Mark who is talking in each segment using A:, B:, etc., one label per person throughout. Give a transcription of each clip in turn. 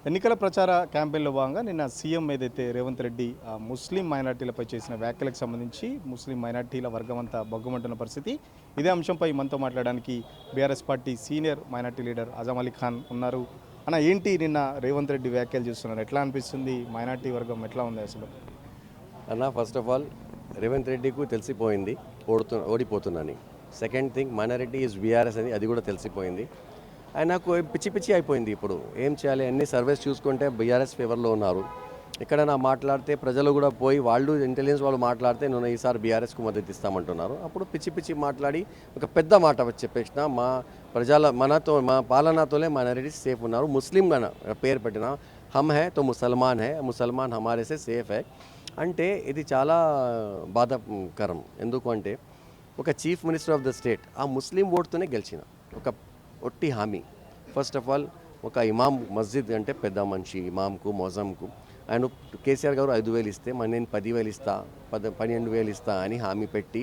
A: ఎన్నికల ప్రచార క్యాంపెయిన్‌లో భాగంగా నిన్న సీఎం ఏదైతే రేవంత్ రెడ్డి ముస్లిం మైనారిటీలపై చేసిన వ్యాఖ్యలకు సంబంధించి ముస్లిం మైనారిటీల వర్గం అంతా బగ్గుమంటున్న పరిస్థితి. ఇదే అంశంపై మనతో మాట్లాడడానికి BRS party senior minority leader Azam Ali Khan ఉన్నారు. అన్న ఏంటి నిన్న రేవంత్ రెడ్డి వ్యాఖ్యలు చేస్తున్నారు? ఎట్లా అనిపిస్తుంది? మైనారిటీ వర్గం ఎట్లా ఉంది అసలు?
B: అన్న ఫస్ట్ ఆఫ్ ఆల్ రేవంత్ రెడ్డికి తెలిసిపోయింది ఓడిపోతున్నాని. Second thing minority is BRS అని అది కూడా తెలిసిపోయింది. ఆయనకు పిచ్చి పిచ్చి అయిపోయింది. ఇప్పుడు ఏం చేయాలి? అన్ని సర్వేస్ చూసుకుంటే బీఆర్ఎస్ ఫేవర్లో ఉన్నారు. ఎక్కడైనా మాట్లాడితే ప్రజలు కూడా పోయి వాళ్ళు ఇంటెలిజెన్స్ వాళ్ళు మాట్లాడితే నేను ఈసారి బీఆర్ఎస్కు మద్దతు ఇస్తామంటున్నారు. అప్పుడు పిచ్చి పిచ్చి మాట్లాడి ఒక పెద్ద మాట చెప్పేసిన మా పాలనతోనే మైనారిటీస్ సేఫ్ ఉన్నారు. ముస్లిం పేరు పెట్టిన హమ్ హై తో ముసల్మాన్ హై, ముసల్మాన్ హమారేసే సేఫ్ హై అంటే ఇది చాలా బాధాకరం. ఎందుకంటే ఒక chief minister of the state ఆ ముస్లిం ఓటుతోనే గెలిచిన ఒక ఒట్టి హామీ. ఫస్ట్ ఆఫ్ ఆల్ ఒక ఇమాం మస్జిద్ అంటే పెద్ద మనిషి ఇమాంకు మోజంకు ఆయన కేసీఆర్ గారు 5,000 ఇస్తే నేను 10,000 ఇస్తా 12,000 ఇస్తా అని హామీ పెట్టి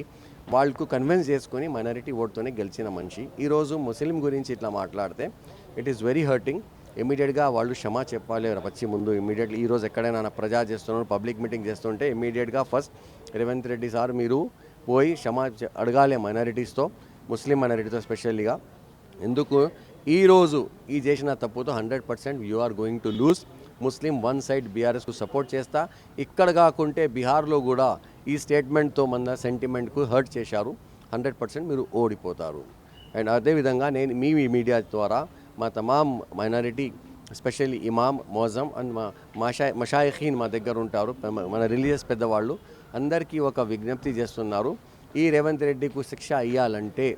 B: వాళ్ళకు కన్విన్స్ చేసుకొని మైనారిటీ ఓటుతోనే గెలిచిన మనిషి ఈరోజు ముస్లిం గురించి ఇట్లా మాట్లాడితే ఇట్ ఈస్ వెరీ హర్టింగ్. ఇమీడియట్గా వాళ్ళు క్షమా చెప్పాలి వచ్చి ముందు. ఇమీడియట్లీ ఈరోజు ఎక్కడైనా ప్రజా చేస్తున్నారు పబ్లిక్ మీటింగ్ చేస్తుంటే ఇమీడియట్గా ఫస్ట్ రేవంత్ రెడ్డి సార్ మీరు పోయి క్షమా అడగాలి మైనారిటీస్తో, ముస్లిం మైనారిటీతో స్పెషల్గా. ఎందుకు ఈరోజు ఈ చేసిన తప్పుతో 100% you are going to lose. ముస్లిం వన్ సైడ్ బీఆర్ఎస్కు సపోర్ట్ చేస్తా. ఇక్కడ కాకుంటే బీహార్లో కూడా ఈ స్టేట్మెంట్తో మన సెంటిమెంట్కు హర్ట్ చేశారు. 100% మీరు ఓడిపోతారు. అండ్ అదేవిధంగా నేను మీ మీడియా ద్వారా మా తమాం minority especially Imam Mozam and మషాయిఖీన్ మా దగ్గర ఉంటారు, మన రిలీజియస్ పెద్దవాళ్ళు అందరికీ ఒక విజ్ఞప్తి చేస్తున్నారు. ఈ రేవంత్ రెడ్డికి శిక్ష అయ్యాలంటే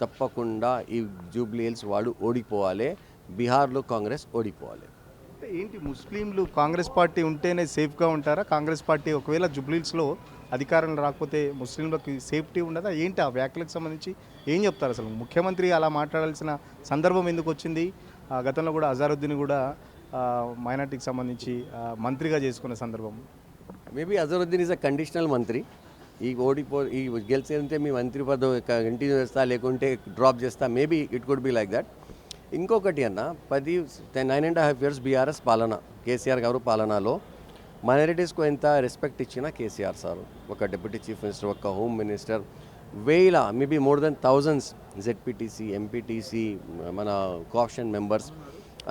B: తప్పకుండా ఈ జూబ్లీ హిల్స్ వాళ్ళు ఓడిపోవాలి, బీహార్లో కాంగ్రెస్ ఓడిపోవాలి.
A: ఏంటి ముస్లింలు కాంగ్రెస్ పార్టీ ఉంటేనే సేఫ్గా ఉంటారా? కాంగ్రెస్ పార్టీ ఒకవేళ జుబ్లీస్లో అధికారంలో రాకపోతే ముస్లింలకు సేఫ్టీ ఉండదా? ఏంటి ఆ వ్యాఖ్యలకు సంబంధించి ఏం చెప్తారు? అసలు ముఖ్యమంత్రి అలా మాట్లాడాల్సిన సందర్భం ఎందుకు వచ్చింది? గతంలో కూడా అజారుద్దీన్ కూడా మైనార్టీకి సంబంధించి మంత్రిగా చేసుకున్న సందర్భం.
B: Maybe Azharuddin is a conditional మంత్రి. ఈ గెలిచేంటే మీ మంత్రి పదవి కంటిన్యూ చేస్తా లేకుంటే డ్రాప్ చేస్తా, maybe it could be like that. ఇంకొకటి అన్న 9.5 years బీఆర్ఎస్ పాలన, కేసీఆర్ గారు పాలనలో మైనారిటీస్కు ఎంత రెస్పెక్ట్ ఇచ్చినా కేసీఆర్ సార్ ఒక డిప్యూటీ చీఫ్ మినిస్టర్, ఒక home minister, maybe more than thousands ZPTC MPTC మన కోఆప్షన్ మెంబర్స్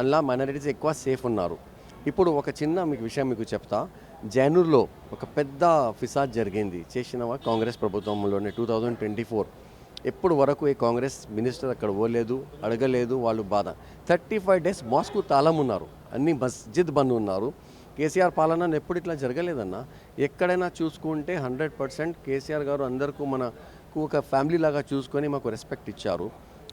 B: అలా మైనారిటీస్ ఎక్కువ సేఫ్ ఉన్నారు. ఇప్పుడు ఒక చిన్న విషయం మీకు చెప్తా. జైనూర్లో ఒక పెద్ద ఫిసాద్ జరిగింది చేసినవా కాంగ్రెస్ ప్రభుత్వంలోనే 2024. ఎప్పుడు వరకు ఈ కాంగ్రెస్ మినిస్టర్ అక్కడ పోలేదు, అడగలేదు. వాళ్ళు బాధ 35 days మాస్కు తాళం ఉన్నారు, అన్ని మస్జిద్ బంద్ ఉన్నారు. కేసీఆర్ పాలన ఎప్పుడు ఇట్లా జరగలేదన్న. ఎక్కడైనా చూసుకుంటే 100% కేసీఆర్ గారు అందరికీ మనకు ఒక ఫ్యామిలీ లాగా చూసుకొని మాకు రెస్పెక్ట్ ఇచ్చారు.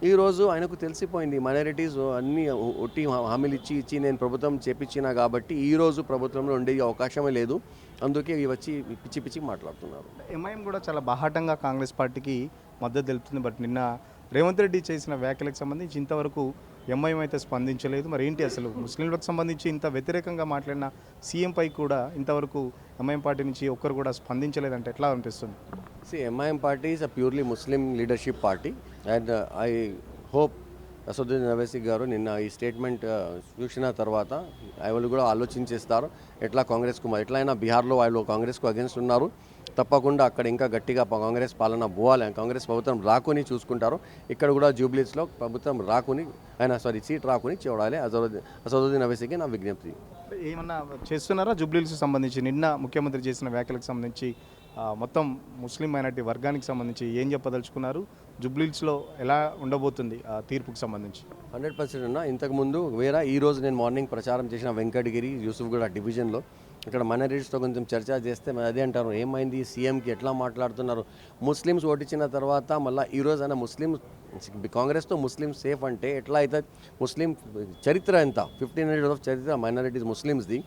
B: ఈరోజు ఆయనకు తెలిసిపోయింది మైనారిటీస్ అన్నీ ఒట్టి హామీలు ఇచ్చి నేను ప్రభుత్వం చేపించినా కాబట్టి ఈరోజు ప్రభుత్వంలో ఉండే అవకాశమే లేదు. అందుకే వచ్చి పిచ్చి పిచ్చి మాట్లాడుతున్నారు.
A: ఎంఐఎం కూడా చాలా బాహాటంగా కాంగ్రెస్ పార్టీకి మద్దతు తెలుపుతుంది. బట్ నిన్న రేవంత్ రెడ్డి చేసిన వ్యాఖ్యలకు సంబంధించి ఇంతవరకు ఎంఐఎం అయితే స్పందించలేదు. మరి ఏంటి అసలు ముస్లింలకు సంబంధించి ఇంత వ్యతిరేకంగా మాట్లాడిన సీఎంపై కూడా ఇంతవరకు ఎంఐఎం పార్టీ నుంచి ఒక్కరు కూడా స్పందించలేదంటే ఎట్లా అనిపిస్తుంది?
B: MIM party is a purely Muslim leadership party and I hope Asaduddin Owaisi గారు నిన్న ఈ స్టేట్మెంట్ చూసిన తర్వాత వాళ్ళు కూడా ఆలోచించేస్తారు ఎట్లా కాంగ్రెస్కు ఎట్లయినా బీహార్లో వాళ్ళు కాంగ్రెస్కు అగెన్స్ట్ ఉన్నారు. తప్పకుండా అక్కడ ఇంకా గట్టిగా కాంగ్రెస్ పాలన పోవాలి, కాంగ్రెస్ ప్రభుత్వం రాకుని చూసుకుంటారు. ఇక్కడ కూడా జూబ్లీస్లో ప్రభుత్వం రాకుని సీట్ రాకుని చూడాలి. అసదుద్దీన్ ఓవైసీకి నా విజ్ఞప్తి.
A: ఏమన్నా చేస్తున్నారా జూబ్లీస్కి సంబంధించి? నిన్న ముఖ్యమంత్రి చేసిన వ్యాఖ్యలకు సంబంధించి మొత్తం ముస్లిం మైనార్టీ వర్గానికి సంబంధించి ఏం చెప్పదలుచుకున్నారు? జూబ్లీస్లో ఎలా ఉండబోతుంది ఆ తీర్పుకు సంబంధించి?
B: 100% అన్న. ఇంతకుముందు ఈరోజు నేను మార్నింగ్ ప్రచారం చేసిన వెంకటగిరి యూసుఫ్గూడ డివిజన్లో ఇక్కడ మైనారిటీస్తో కొంచెం చర్చ చేస్తే అదే అంటారు, ఏమైంది సీఎంకి ఎట్లా మాట్లాడుతున్నారు? ముస్లిమ్స్ ఓటించిన తర్వాత మళ్ళీ ఈరోజు అయినా ముస్లిం కాంగ్రెస్తో ముస్లిం సేఫ్ అంటే ఎట్లా అవుతుంది? ముస్లిం చరిత్ర ఎంత 1500 years చరిత్ర మైనారిటీస్ ముస్లిమ్స్ది.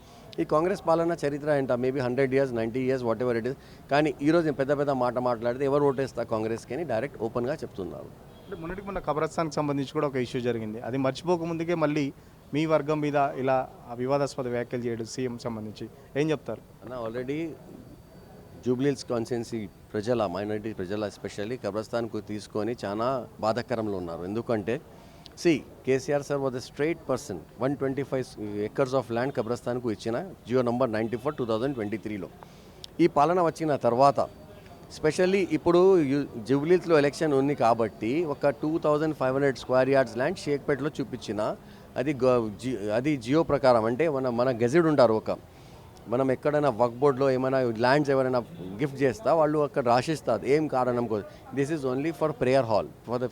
B: ఈ కాంగ్రెస్ పాలన చరిత్ర ఎంత maybe 100 years 90 years what ever it is. కానీ ఈరోజు పెద్ద మాట్లాడితే ఎవరు ఓటేస్తా కాంగ్రెస్కి అని డైరెక్ట్ ఓపెన్గా చెప్తున్నారు.
A: అంటే మొన్న కబ్రస్థాన్కి సంబంధించి కూడా ఒక ఇష్యూ జరిగింది. అది మర్చిపోకముందుకే మళ్ళీ మీ వర్గం మీద ఇలా వివాదాస్పద వ్యాఖ్యలు చేయడం సీఎం సంబంధించి ఏం చెప్తారు
B: అన్న? ఆల్రెడీ జూబ్లీహిల్స్ కాన్స్టిట్యున్సీ మైనారిటీ ప్రజల ఎస్పెషల్లీ కబ్రస్థాన్కు తీసుకొని చాలా బాధాకరంలో ఉన్నారు. ఎందుకంటే సి KCR sir was a straight person 125 acres of land కబ్రస్థాన్కు ఇచ్చిన జియో నంబర్ 94 2023లో. ఈ పాలన వచ్చిన తర్వాత స్పెషల్లీ ఇప్పుడు జూబ్లీస్లో ఎలక్షన్ ఉంది కాబట్టి ఒక 2500 స్క్వేర్ యార్డ్స్ ల్యాండ్ షేక్పేటలో చూపించిన అది జియో ప్రకారం, అంటే మన గెజెడ్ ఉంటారు, మనం ఎక్కడైనా వర్క్ బోర్డ్లో ఏమైనా ల్యాండ్స్ ఎవరైనా గిఫ్ట్ చేస్తా వాళ్ళు అక్కడ రాసిస్తారు ఏం కారణం కోసం. This is only for prayer hall, for the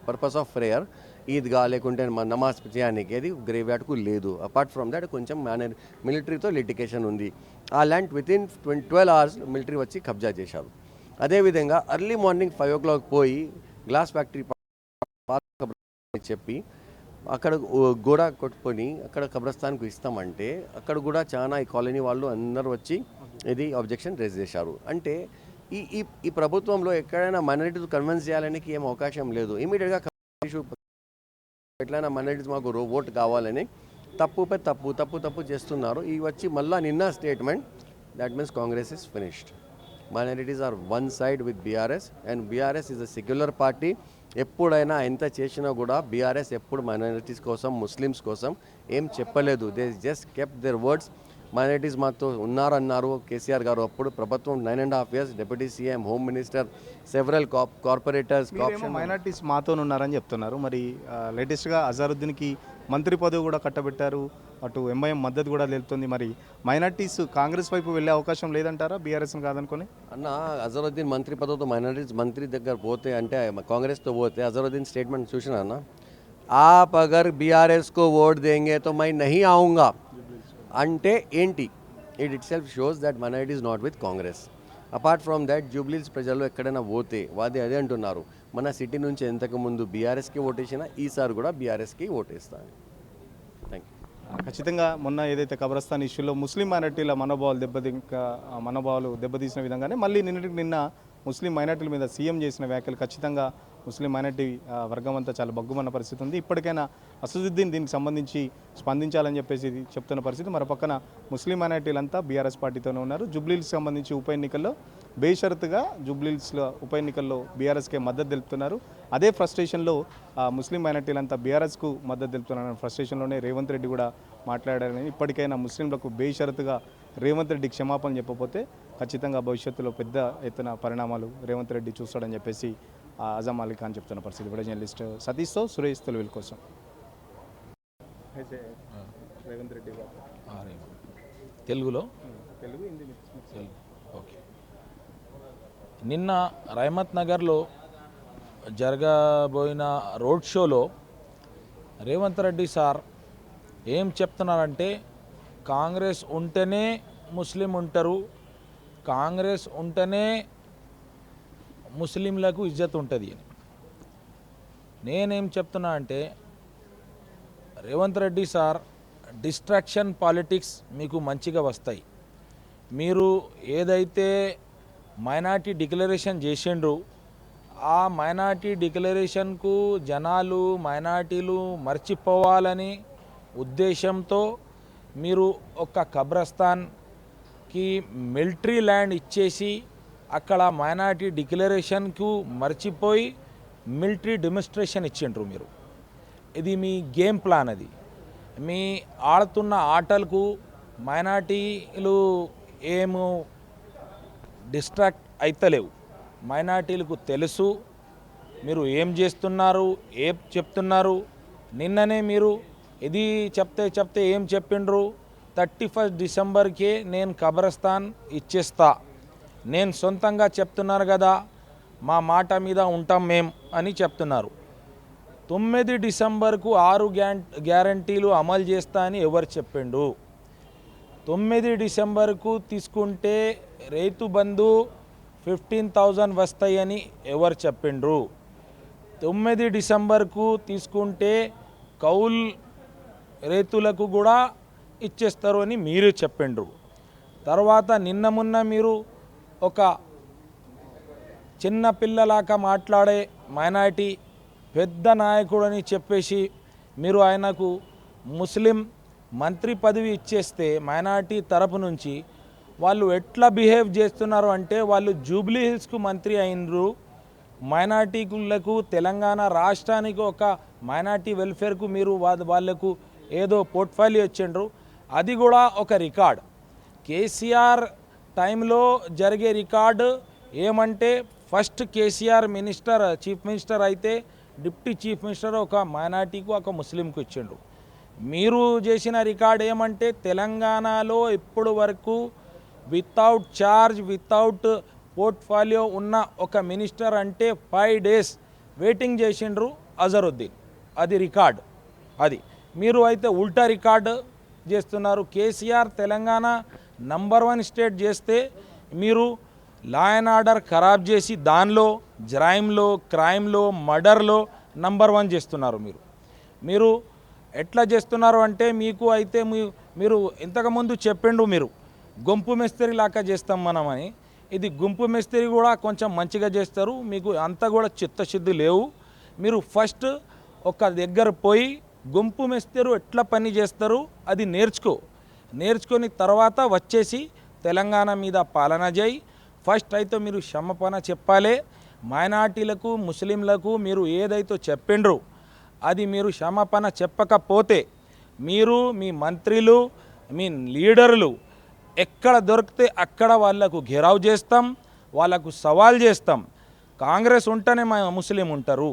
B: purpose of prayer, ఈద్గా లేకుంటే నమాజ్ చేయడానికి. అది గ్రేవ్ యార్డ్కు లేదు. అపార్ట్ ఫ్రమ్ దాట్ కొంచెం మిలిటరీతో లిటికేషన్ ఉంది. ఆ ల్యాండ్ వితిన్ 12 hours మిలిటరీ వచ్చి కబ్జా చేశారు. అదేవిధంగా ఎర్లీ మార్నింగ్ 5 o'clock పోయి గ్లాస్ ఫ్యాక్టరీ చెప్పి అక్కడ గోడ కొట్టుకొని అక్కడ కబ్రస్థాన్కు ఇస్తామంటే అక్కడ కూడా చాలా ఈ కాలనీ వాళ్ళు అందరూ వచ్చి ఇది ఆబ్జెక్షన్ రేజ్ చేశారు. అంటే ఈ ప్రభుత్వంలో ఎక్కడైనా మైనారిటీస్ కన్విన్స్ చేయాలని ఏం అవకాశం లేదు. ఇమీడియట్గా ఎట్లయినా మైనారిటీస్ మాకు ఓటు కావాలని తప్పుపై తప్పు చేస్తున్నారు. ఇవి వచ్చి మళ్ళీ నిన్న statement, that means Congress is finished. Minorities are one side with BRS and BRS is a secular party. ఎప్పుడైనా ఎంత చేసినా కూడా బీఆర్ఎస్ ఎప్పుడు మైనారిటీస్ కోసం, ముస్లిమ్స్ కోసం ఏం చెప్పలేదు. They just kept their words. Minorities మాతో ఉన్నారన్నారు కేసీఆర్ గారు. అప్పుడు ప్రభుత్వం 9.5 years, deputy CM, home minister, several corporators.
A: Minorities మాతో ఉన్నారని చెప్తున్నారు. మరి లేటెస్ట్గా అజారుద్దీన్కి మంత్రి పదవి కూడా కట్టబెట్టారు. అటు ఎంఐఎం మద్దతు కూడా తెలుస్తుంది. మరి మైనారిటీస్ కాంగ్రెస్ వైపు వెళ్ళే అవకాశం లేదంటారా బీఆర్ఎస్ని కాదనుకొని?
B: అన్న, అజరుద్దీన్ మంత్రి పదవితో మైనారిటీస్ మంత్రి దగ్గర పోతే, అంటే కాంగ్రెస్తో పోతే అజరుద్దీన్ స్టేట్మెంట్ చూసినా అన్న, आप अगर बीआरएस को वोट देंगे तो मैं नहीं आऊँगा అంటే ఏంటి? It itself shows that minority is not with Congress. Apart from that జూబ్లీస్ ప్రజల్లో ఎక్కడైనా పోతే అదే అంటున్నారు, మన సిటీ నుంచి ఎంతకుముందు బీఆర్ఎస్కి ఓటేసినా ఈసారి కూడా బీఆర్ఎస్కి ఓటేస్తాను. Thank you.
A: ఖచ్చితంగా మొన్న ఏదైతే కబ్రస్థాన్ ఇష్యూలో ముస్లిం మైనార్టీల మనోభావాలు దెబ్బతీసిన విధంగానే మళ్ళీ నిన్న ముస్లిం మైనార్టీల మీద సీఎం చేసిన వ్యాఖ్యలు ఖచ్చితంగా ముస్లిం మైనార్టీ వర్గం అంతా చాలా బగ్గుమన్న పరిస్థితి ఉంది. ఇప్పటికైనా అసదుద్దీన్ దీనికి సంబంధించి స్పందించాలని చెప్పేసి చెప్తున్న పరిస్థితి. మరో పక్కన ముస్లిం మైనార్టీలంతా బీఆర్ఎస్ పార్టీతోనే ఉన్నారు. జూబ్లీహిల్స్ సంబంధించి ఉప ఎన్నికల్లో బేషరతుగా జూబ్లీహిల్స్లో ఉప ఎన్నికల్లో బీఆర్ఎస్కే మద్దతు తెలుపుతున్నారు. అదే ఫ్రస్ట్రేషన్లో ముస్లిం మైనార్టీలంతా బీఆర్ఎస్కు మద్దతు తెలుపుతున్నారు. ఫ్రస్ట్రేషన్లోనే రేవంత్ రెడ్డి కూడా మాట్లాడారని, ఇప్పటికైనా ముస్లింలకు బేషరతుగా రేవంత్ రెడ్డి క్షమాపణ చెప్పకపోతే ఖచ్చితంగా భవిష్యత్తులో పెద్ద ఎత్తున పరిణామాలు రేవంత్ రెడ్డి చూస్తాడని చెప్పేసి అజమ్ అలీ ఖాన్ చెప్తున్న పరిస్థితి. వీడియో జర్నలిస్ట్ సతీష్తో సురేష్ తెలుగుల కోసం. రేవంత్ రెడ్డి
C: తెలుగులో ఓకే. నిన్న రహమత్ నగర్లో జరగబోయిన రోడ్ షోలో రేవంత్ రెడ్డి సార్ ఏం చెప్తున్నారంటే, కాంగ్రెస్ ఉంటేనే ముస్లిం ఉంటారు, కాంగ్రెస్ ఉంటేనే ముస్లింలకు ఇజ్జత్ ఉంటుంది అని. నేనేం చెప్తున్నా అంటే, Revanth Reddy sir distraction politics మీకు మంచిగా వస్తాయి. మీరు ఏదైతే మైనార్టీ డిక్లరేషన్ చేసిండ్రు, ఆ మైనార్టీ డిక్లరేషన్కు జనాలు మైనార్టీలు మర్చిపోవాలని ఉద్దేశంతో మీరు ఒక కబ్రస్థాన్కి మిలిటరీ ల్యాండ్ ఇచ్చేసి అక్కడ మైనార్టీ డిక్లరేషన్కు మర్చిపోయి మిలిటరీ డెమోన్స్ట్రేషన్ ఇచ్చిండ్రు మీరు. ఇది మీ గేమ్ ప్లాన్. అది మీ ఆడుతున్న ఆటలకు మైనార్టీలు ఏమో డిస్ట్రాక్ట్ అయితలేవు. మైనార్టీలకు తెలుసు మీరు ఏం చేస్తున్నారు, ఏం చెప్తున్నారు. నిన్ననే మీరు ఇది చెప్తే ఏం చెప్పిండ్రు, 31 Decemberకే నేను కబ్రస్థాన్ ఇచ్చేస్తా, నేను సొంతంగా చెప్తున్నారు కదా, మా మాట మీద ఉంటాం మేం అని చెప్తున్నారు. 9 Decemberకు 6 గ్యారంటీలు అమలు చేస్తా అని ఎవరు చెప్పిండు? 9 Decemberకు తీసుకుంటే రైతు బంధు 15,000 వస్తాయని ఎవరు చెప్పిండ్రు? 9 Decemberకు తీసుకుంటే కౌల్ రైతులకు కూడా ఇచ్చేస్తారు అని మీరు చెప్పిండ్రు. తర్వాత నిన్న మొన్న మీరు ఒక చిన్న పిల్లలాగా మాట్లాడే మైనారిటీ పెద్ద నాయకుడని చెప్పేసి మీరు ఆయనకు ముస్లిం మంత్రి పదవి ఇచ్చేస్తే మైనారిటీ తరపు నుంచి వాళ్ళు ఎట్లా బిహేవ్ చేస్తున్నారు అంటే, వాళ్ళు జూబ్లీ హిల్స్కు మంత్రి అయినరు, మైనార్టీలకు తెలంగాణ రాష్ట్రానికి ఒక మైనార్టీ వెల్ఫేర్కు మీరు వాళ్ళకు ఏదో పోర్ట్ఫోలియో ఇచ్చిండ్రు. అది కూడా ఒక రికార్డ్. కేసీఆర్ టైంలో జరిగే రికార్డు ఏమంటే ఫస్ట్ కేసీఆర్ చీఫ్ మినిస్టర్ అయితే డిప్యూటీ చీఫ్ మినిస్టర్ ఒక మైనార్టీకు ఒక ముస్లింకు ఇచ్చిండ్రు. మీరు చేసిన రికార్డ్ ఏమంటే తెలంగాణలో ఇప్పటి వరకు వితౌట్ చార్జ్ వితౌట్ పోర్ట్ఫోలియో ఉన్న ఒక మినిస్టర్ అంటే 5 days వెయిటింగ్ చేసిండ్రు అజరుద్దీన్. అది రికార్డ్. అది మీరు అయితే ఉల్టా రికార్డు చేస్తున్నారు. కేసీఆర్ తెలంగాణ నంబర్ 1 స్టేట్ చేస్తే మీరు లా అండ్ ఆర్డర్ ఖరాబ్ చేసి దానిలో జరైమ్లో క్రైమ్లో మర్డర్లో నంబర్ 1 చేస్తున్నారు. మీరు ఎట్లా చేస్తున్నారు అంటే మీకు అయితే మీరు ఇంతకుముందు చెప్పిండు మీరు గుంపు మేస్త్రి లాగా చేస్తాం మనమని. ఇది గుంపు మేస్త్రి కూడా కొంచెం మంచిగా చేస్తారు. మీకు అంతా కూడా చిత్తశుద్ధి లేవు. మీరు ఫస్ట్ ఒక దగ్గర పోయి గుంపు మేస్త్రి ఎట్లా పని చేస్తారు అది నేర్చుకొని తర్వాత వచ్చేసి తెలంగాణ మీద పాలన చేయి. ఫస్ట్ అయితే మీరు క్షమాపణ చెప్పాలి. మైనార్టీలకు ముస్లింలకు మీరు ఏదైతే చెప్పిండ్రో అది మీరు క్షమాపణ చెప్పకపోతే మీరు మీ మంత్రులు మీ లీడర్లు ఎక్కడ దొరికితే అక్కడ వాళ్ళకు ఘెరావ్ చేస్తాం, వాళ్ళకు సవాల్ చేస్తాం. కాంగ్రెస్ ఉంటేనే ముస్లిం ఉంటారు,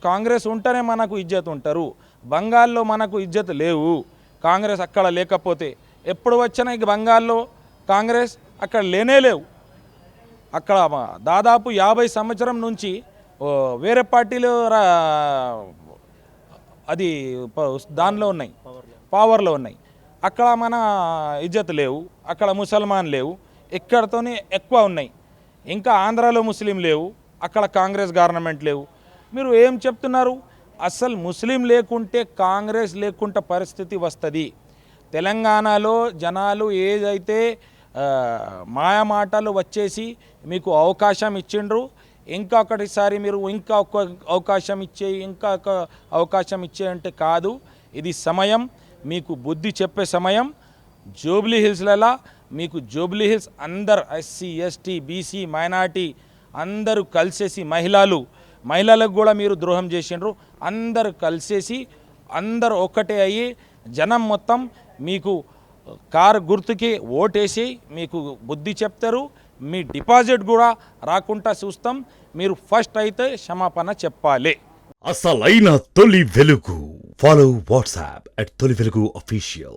C: కాంగ్రెస్ ఉంటేనే మనకు ఇజ్జత్ ఉంటారు. బంగాల్లో మనకు ఇజ్జత్ లేవు కాంగ్రెస్ అక్కడ లేకపోతే. ఎప్పుడు వచ్చినా ఇక బంగాల్లో కాంగ్రెస్ అక్కడ లేవు. అక్కడ దాదాపు 50 సంవత్సరం నుంచి వేరే పార్టీలు అది దానిలో ఉన్నాయి, పవర్లో ఉన్నాయి. అక్కడ మన ఇజ్జత్ లేవు, అక్కడ ముసల్మాన్ లేవు, ఇక్కడతోనే ఎక్కువ ఉన్నాయి. ఇంకా ఆంధ్రాలో ముస్లిం లేవు, అక్కడ కాంగ్రెస్ గవర్నమెంట్ లేవు. మీరు ఏం చెప్తున్నారు? అసలు ముస్లిం లేకుంటే కాంగ్రెస్ లేకుంటే పరిస్థితి వస్తుంది. తెలంగాణలో జనాలు ఏదైతే మాయమాటలు వచ్చేసి మీకు అవకాశం ఇచ్చిండ్రు. ఇంకొకటిసారి మీరు ఇంకా ఒక అవకాశం ఇచ్చే అంటే కాదు. ఇది సమయం, మీకు బుద్ధి చెప్పే సమయం. జూబ్లీ హిల్స్లలో మీకు జూబ్లీ హిల్స్ అందరు ఎస్సీ ఎస్టీ బీసీ మైనార్టీ అందరూ కలిసేసి మహిళలకు కూడా మీరు ద్రోహం చేసిండ్రు. అందరు కలిసేసి అందరు ఒక్కటే అయ్యి జనం మొత్తం మీకు కారు గుర్తుకి ఓటేసి మీకు బుద్ధి చెప్తారు. మీ డిపాజిట్ కూడా రాకుండా చూస్తాం. మీరు ఫస్ట్ అయితే క్షమాపణ చెప్పాలి.
D: అసలైన తొలి వెలుగు. ఫాలో వాట్సాప్ @తొలి వెలుగు official.